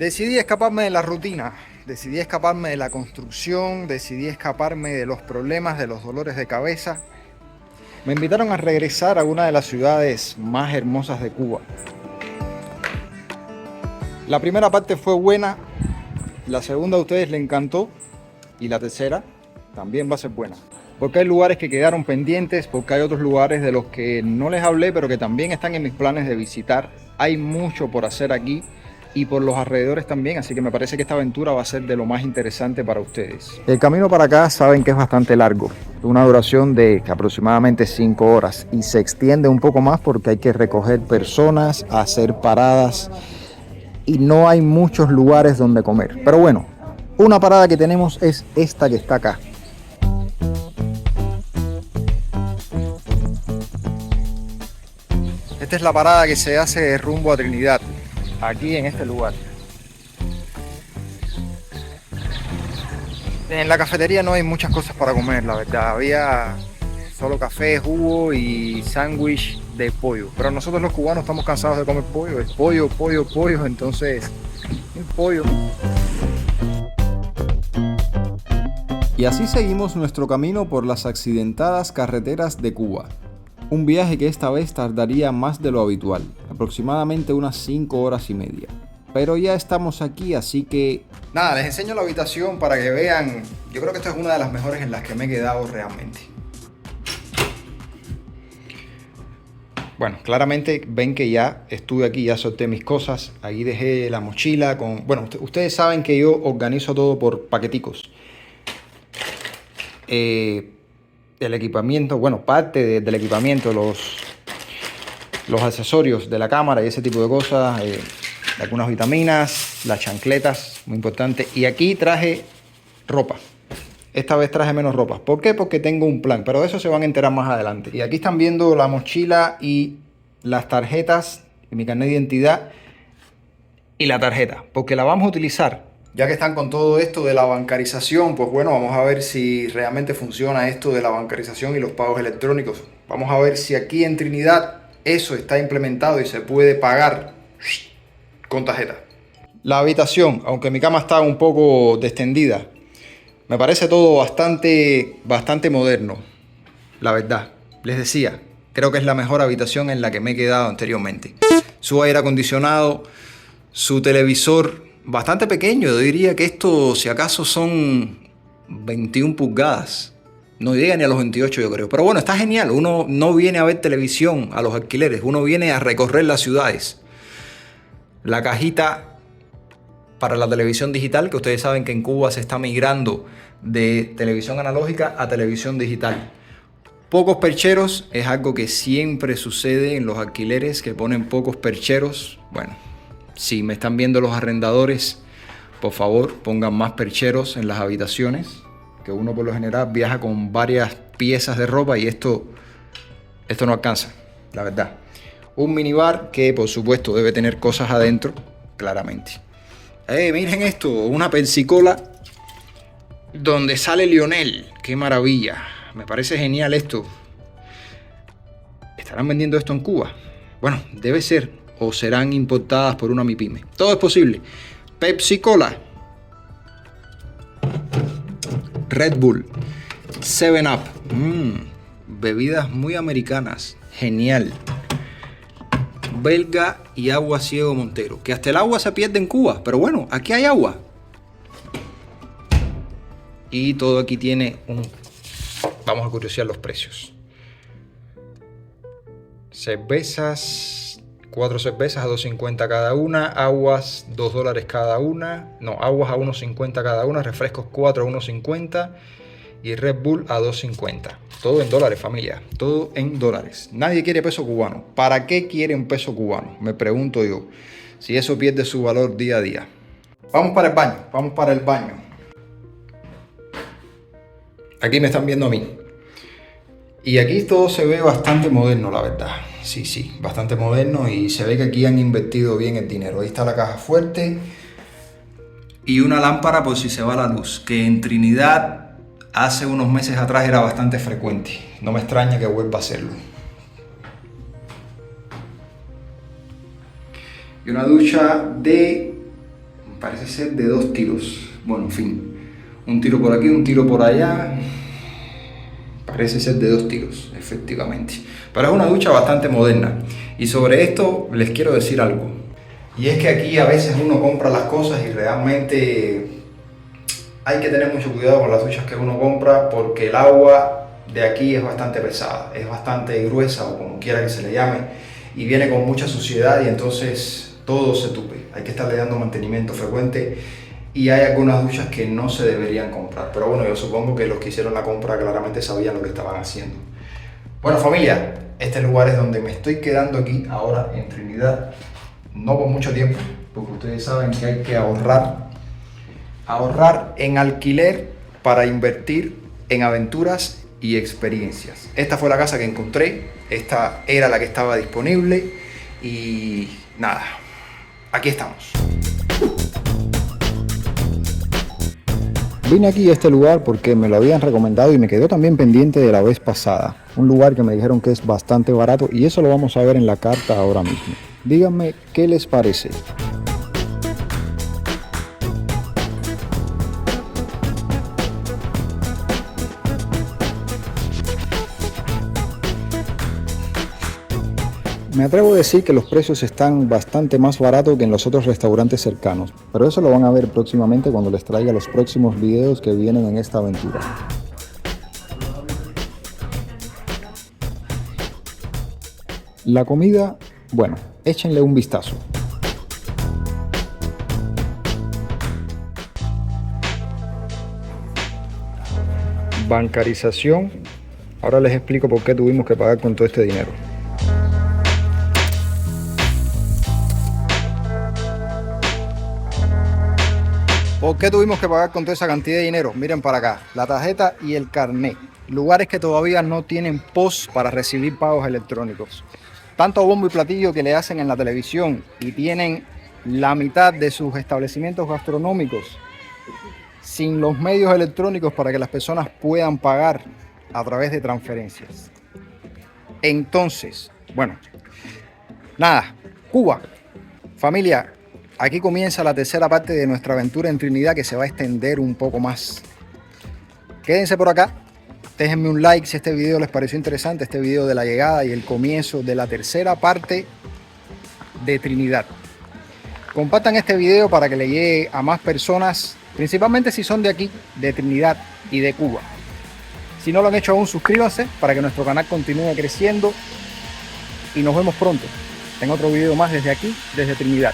Decidí escaparme de la rutina, decidí escaparme de la construcción, decidí escaparme de los problemas, de los dolores de cabeza. Me invitaron a regresar a una de las ciudades más hermosas de Cuba. La primera parte fue buena, la segunda a ustedes les encantó y la tercera también va a ser buena. Porque hay lugares que quedaron pendientes, porque hay otros lugares de los que no les hablé, pero que también están en mis planes de visitar. Hay mucho por hacer aquí y por los alrededores también, así que me parece que esta aventura va a ser de lo más interesante para ustedes. El camino para acá saben que es bastante largo, una duración de aproximadamente 5 horas y se extiende un poco más porque hay que recoger personas, hacer paradas y no hay muchos lugares donde comer. Pero bueno, una parada que tenemos es esta que está acá. Esta es la parada que se hace rumbo a Trinidad, aquí en este lugar. En la cafetería no hay muchas cosas para comer, la verdad. Había solo café, jugo y sándwich de pollo. Pero nosotros los cubanos estamos cansados de comer pollo. Es pollo, pollo, pollo, entonces el pollo. Y así seguimos nuestro camino por las accidentadas carreteras de Cuba. Un viaje que esta vez tardaría más de lo habitual, aproximadamente unas 5 horas y media. Pero ya estamos aquí, así que... Nada, les enseño la habitación para que vean. Yo creo que esta es una de las mejores en las que me he quedado realmente. Bueno, claramente ven que ya estuve aquí, ya solté mis cosas. Ahí dejé la mochila con... Bueno, ustedes saben que yo organizo todo por paqueticos. El equipamiento, bueno, parte del equipamiento, los accesorios de la cámara y ese tipo de cosas, algunas vitaminas, las chancletas, muy importante. Y aquí traje ropa. Esta vez traje menos ropa. ¿Por qué? Porque tengo un plan, pero de eso se van a enterar más adelante. Y aquí están viendo la mochila y las tarjetas, y mi carnet de identidad y la tarjeta, porque la vamos a utilizar. Ya que están con todo esto de la bancarización, pues bueno, vamos a ver si realmente funciona esto de la bancarización y los pagos electrónicos. Vamos a ver si aquí en Trinidad eso está implementado y se puede pagar con tarjeta. La habitación, aunque mi cama está un poco descendida, me parece todo bastante moderno, la verdad. Les decía, creo que es la mejor habitación en la que me he quedado anteriormente. Su aire acondicionado, su televisor bastante pequeño, yo diría que esto si acaso son 21 pulgadas. No llega ni a los 28 yo creo. Pero bueno, está genial. Uno no viene a ver televisión a los alquileres. Uno viene a recorrer las ciudades. La cajita para la televisión digital, que ustedes saben que en Cuba se está migrando de televisión analógica a televisión digital. Pocos percheros es algo que siempre sucede en los alquileres, que ponen pocos percheros. Bueno, si me están viendo los arrendadores, por favor pongan más percheros en las habitaciones, que uno por lo general viaja con varias piezas de ropa y esto no alcanza, la verdad. Un minibar que por supuesto debe tener cosas adentro, claramente. Miren esto, una Pepsi-Cola donde sale Lionel, qué maravilla, me parece genial esto. ¿Estarán vendiendo esto en Cuba? Bueno, debe ser, o serán importadas por una MIPYME. Todo es posible. Pepsi-Cola, Red Bull, 7-Up, bebidas muy americanas, genial. Belga y agua Ciego Montero, que hasta el agua se pierde en Cuba, pero bueno, aquí hay agua. Y todo aquí tiene un... Vamos a curiosear los precios. Cervezas, 4 cervezas a $2.50 cada una, aguas $2 cada una, no, aguas a $1.50 cada una, refrescos 4 a $1.50 y Red Bull a $2.50. Todo en dólares, familia, todo en dólares. Nadie quiere peso cubano. ¿Para qué quieren peso cubano? Me pregunto yo, si eso pierde su valor día a día. Vamos para el baño, Aquí me están viendo a mí. Y aquí todo se ve bastante moderno, la verdad. Sí, bastante moderno y se ve que aquí han invertido bien el dinero. Ahí está la caja fuerte y una lámpara por si se va la luz, que en Trinidad hace unos meses atrás era bastante frecuente. No me extraña que vuelva a hacerlo. Y una ducha de parece ser de 2 tiros. Bueno, en fin, un tiro por aquí, un tiro por allá. Parece ser de 2 tiros, efectivamente. Pero es una ducha bastante moderna. Y sobre esto les quiero decir algo. Y es que aquí a veces uno compra las cosas y realmente hay que tener mucho cuidado con las duchas que uno compra, porque el agua de aquí es bastante pesada, es bastante gruesa o como quiera que se le llame, y viene con mucha suciedad y entonces todo se tupe. Hay que estarle dando mantenimiento frecuente y hay algunas duchas que no se deberían comprar. Pero bueno, yo supongo que los que hicieron la compra claramente sabían lo que estaban haciendo. Bueno, familia, este lugar es donde me estoy quedando aquí ahora en Trinidad. No por mucho tiempo, porque ustedes saben que hay que ahorrar en alquiler para invertir en aventuras y experiencias. Esta fue la casa que encontré, esta era la que estaba disponible y nada, aquí estamos. Vine aquí a este lugar porque me lo habían recomendado y me quedó también pendiente de la vez pasada. Un lugar que me dijeron que es bastante barato y eso lo vamos a ver en la carta ahora mismo. Díganme qué les parece. Me atrevo a decir que los precios están bastante más baratos que en los otros restaurantes cercanos, pero eso lo van a ver próximamente cuando les traiga los próximos videos que vienen en esta aventura. La comida, bueno, échenle un vistazo. Bancarización. Ahora les explico por qué tuvimos que pagar con todo este dinero. ¿Por qué tuvimos que pagar con toda esa cantidad de dinero? Miren para acá, la tarjeta y el carnet. Lugares que todavía no tienen POS para recibir pagos electrónicos. Tanto bombo y platillo que le hacen en la televisión y tienen la mitad de sus establecimientos gastronómicos sin los medios electrónicos para que las personas puedan pagar a través de transferencias. Entonces, bueno, nada, Cuba, familia. Aquí comienza la tercera parte de nuestra aventura en Trinidad, que se va a extender un poco más. Quédense por acá, déjenme un like si este video les pareció interesante, este video de la llegada y el comienzo de la tercera parte de Trinidad. Compartan este video para que le llegue a más personas, principalmente si son de aquí, de Trinidad y de Cuba. Si no lo han hecho aún, suscríbanse para que nuestro canal continúe creciendo y nos vemos pronto en otro video más desde aquí, desde Trinidad.